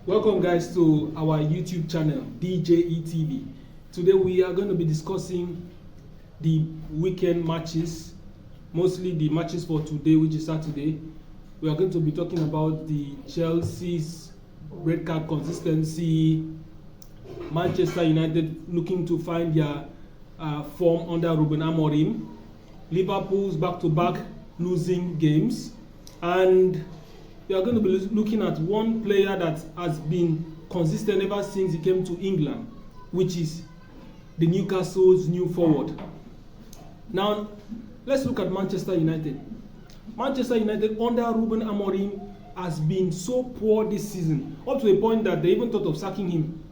Welcome guys to our YouTube channel DJETV. Today we are going to be discussing the weekend matches, mostly the matches for today, which is Saturday. We are going to be talking about the Chelsea's red card consistency, Manchester United looking to find their form under Ruben Amorim, Liverpool's back-to-back losing games, and we are going to be looking at one player that has been consistent ever since he came to England, which is the Newcastle's new forward. Now, let's look at Manchester United. Manchester United under Ruben Amorim has been so poor this season, up to a point that they even thought of sacking him.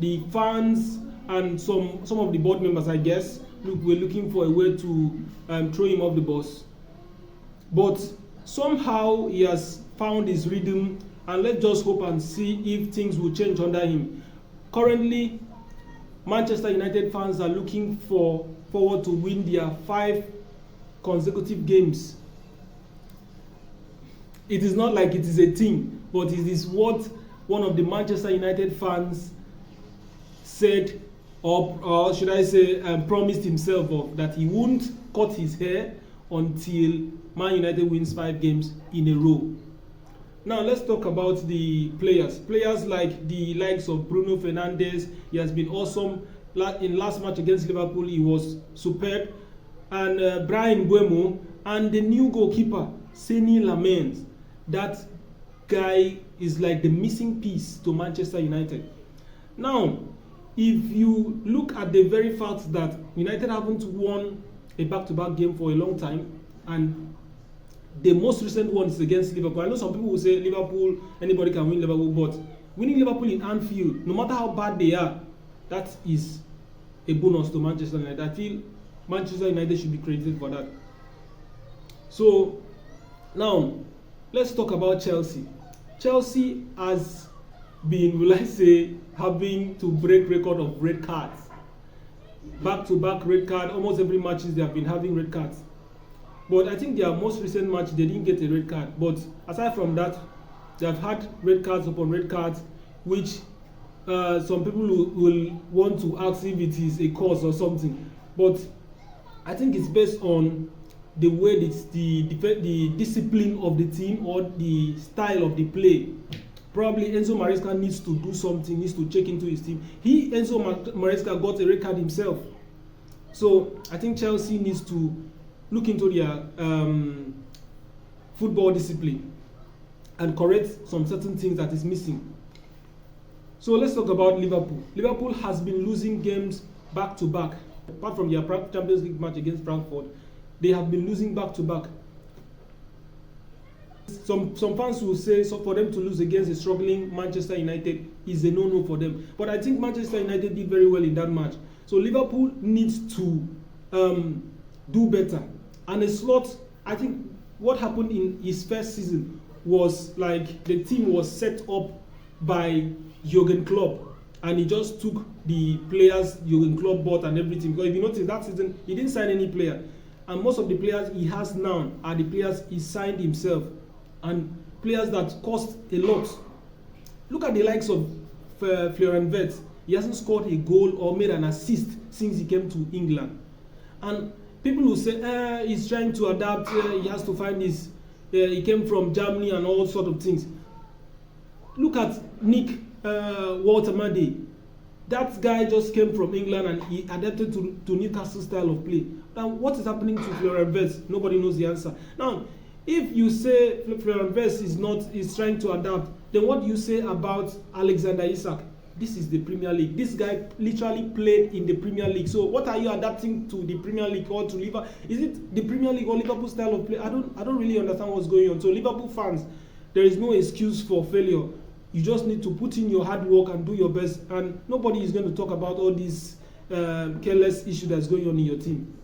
The fans and some of the board members, I guess, were looking for a way to throw him off the bus. But somehow he has found his rhythm, and let's just hope and see if things will change under him. Currently, Manchester United fans are looking forward to win their 5 consecutive games. It is not like it is a team, but it is what one of the Manchester United fans said, or should I say, promised himself of, that he won't cut his hair until Man United wins 5 games in a row. Now let's talk about the players. Players like the likes of Bruno Fernandes. He has been awesome. In last match against Liverpool, he was superb. And Bryan Mbeumo and the new goalkeeper, Salah Lamens. That guy is like the missing piece to Manchester United. Now, if you look at the very fact that United haven't won a back-to-back game for a long time, and the most recent one is against Liverpool. I know some people will say Liverpool, anybody can win Liverpool, but winning Liverpool in Anfield, no matter how bad they are, that is a bonus to Manchester United. I feel Manchester United should be credited for that. So, now, let's talk about Chelsea. Chelsea has been, will I say, having to break record of red cards. Back-to-back red card, almost every match they have been having red cards. But I think their most recent match, they didn't get a red card. But aside from that, they have had red cards upon red cards, which some people will want to ask if it is a cause or something. But I think it's based on the way it's the discipline of the team or the style of the play. Probably Enzo Maresca needs to do something, needs to check into his team. Enzo Maresca got a red card himself. So I think Chelsea needs to look into their football discipline and correct some certain things that is missing. So let's talk about Liverpool. Liverpool has been losing games back to back. Apart from their Champions League match against Frankfurt, they have been losing back to back. Some fans will say, so for them to lose against a struggling Manchester United is a no-no for them. But I think Manchester United did very well in that match. So Liverpool needs to do better. And a slot, I think what happened in his first season was like the team was set up by Jurgen Klopp, and he just took the players Jurgen Klopp bought and everything. Because if you notice, that season he didn't sign any player, and most of the players he has now are the players he signed himself, and players that cost a lot. Look at the likes of Florian Wirtz. He hasn't scored a goal or made an assist since he came to England. And people will say, he's trying to adapt, he has to find his, he came from Germany and all sort of things. Look at Nick Woltemade. That guy just came from England and he adapted to Newcastle style of play. Now, what is happening to Florian Wirtz? Nobody knows the answer. Now, if you say Florian Wirtz is trying to adapt, then what do you say about Alexander Isak? This is the Premier League. This guy literally played in the Premier League. So what are you adapting to the Premier League or to Liverpool? Is it the Premier League or Liverpool style of play? I don't really understand what's going on. So Liverpool fans, there is no excuse for failure. You just need to put in your hard work and do your best. And nobody is going to talk about all this careless issue that's going on in your team.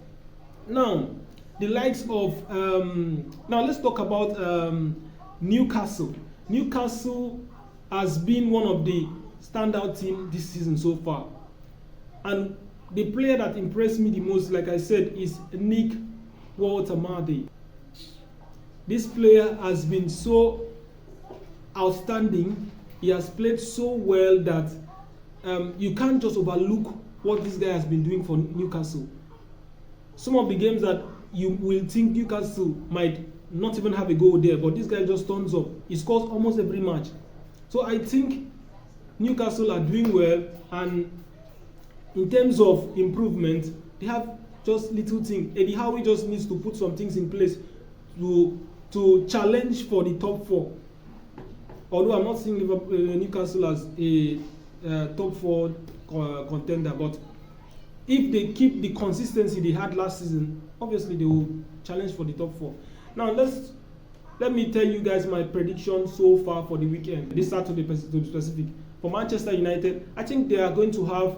Now, the likes of now let's talk about Newcastle. Newcastle has been one of the standout team this season so far, and the player that impressed me the most, like I said, is Nick Woltemade. This player has been so outstanding he has played so well that you can't just overlook what this guy has been doing for Newcastle. Some of the games that you will think Newcastle might not even have a goal there, but this guy just turns up. He scores almost every match. So I think Newcastle are doing well, and in terms of improvement, they have just little things. Eddie Howe just needs to put some things in place to challenge for the top 4. Although I'm not seeing Newcastle as a top 4 contender, but if they keep the consistency they had last season, obviously they will challenge for the top 4. Now let me tell you guys my prediction so far for the weekend. This Saturday, to be specific, for Manchester United, I think they are going to have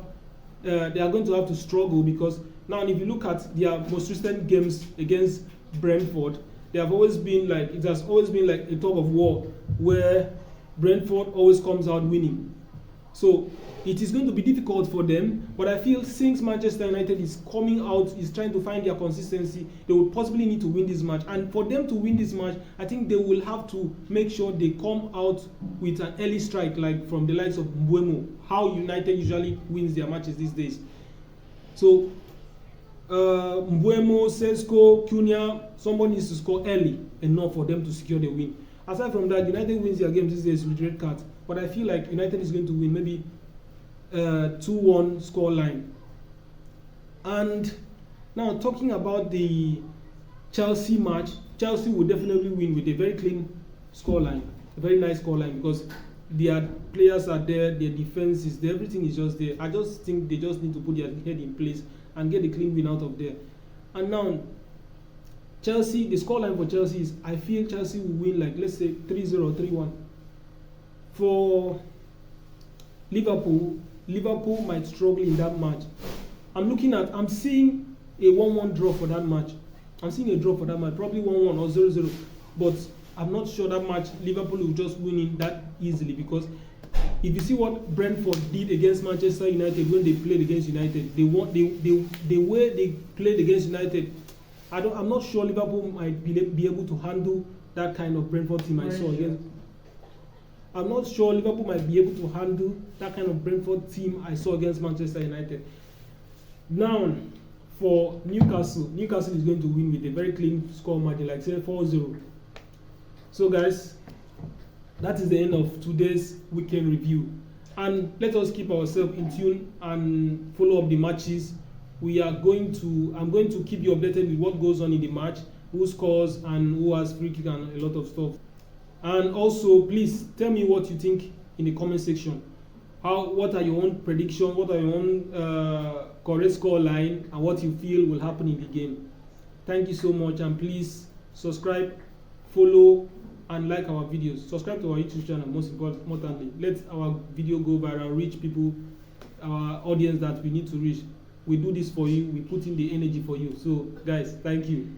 to struggle, because now if you look at their most recent games against Brentford, it has always been like a tug of war where Brentford always comes out winning. So it is going to be difficult for them, but I feel since Manchester United is coming out, is trying to find their consistency, they will possibly need to win this match. And for them to win this match, I think they will have to make sure they come out with an early strike, like from the likes of Mbeumo, how United usually wins their matches these days. So Mbeumo, Sesko, Cunha, someone needs to score early enough for them to secure the win. Aside from that, United wins their games these days with red cards, but I feel like United is going to win maybe 2-1 score line. And now talking about the Chelsea match, Chelsea will definitely win with a very clean score line, a very nice score line, because their players are there, their defense is there, everything is just there. I just think they just need to put their head in place and get a clean win out of there. And now Chelsea, the scoreline for Chelsea is, I feel Chelsea will win, like, let's say 3-0 or 3-1. For Liverpool might struggle in that match. I'm seeing a 1-1 draw for that match. I'm seeing a draw for that match, probably 1-1 or 0-0. But I'm not sure that match Liverpool will just win it that easily, because if you see what Brentford did against Manchester United when they played against United, the way they played against United, I'm not sure Liverpool might be able to handle that kind of Brentford team I saw against. I'm not sure Liverpool might be able to handle that kind of Brentford team I saw against Manchester United. Now, for Newcastle is going to win with a very clean score margin, like say 4-0. So guys, that is the end of today's weekend review. And let us keep ourselves in tune and follow up the matches. I'm going to keep you updated with what goes on in the match, who scores and who has free kick and a lot of stuff. And also, please tell me what you think in the comment section. What are your own predictions? What are your own correct score line, and what you feel will happen in the game? Thank you so much, and please subscribe, follow, and like our videos. Subscribe to our YouTube channel, most importantly. Let our video go viral, reach people, our audience that we need to reach. We do this for you. We put in the energy for you. So, guys, thank you.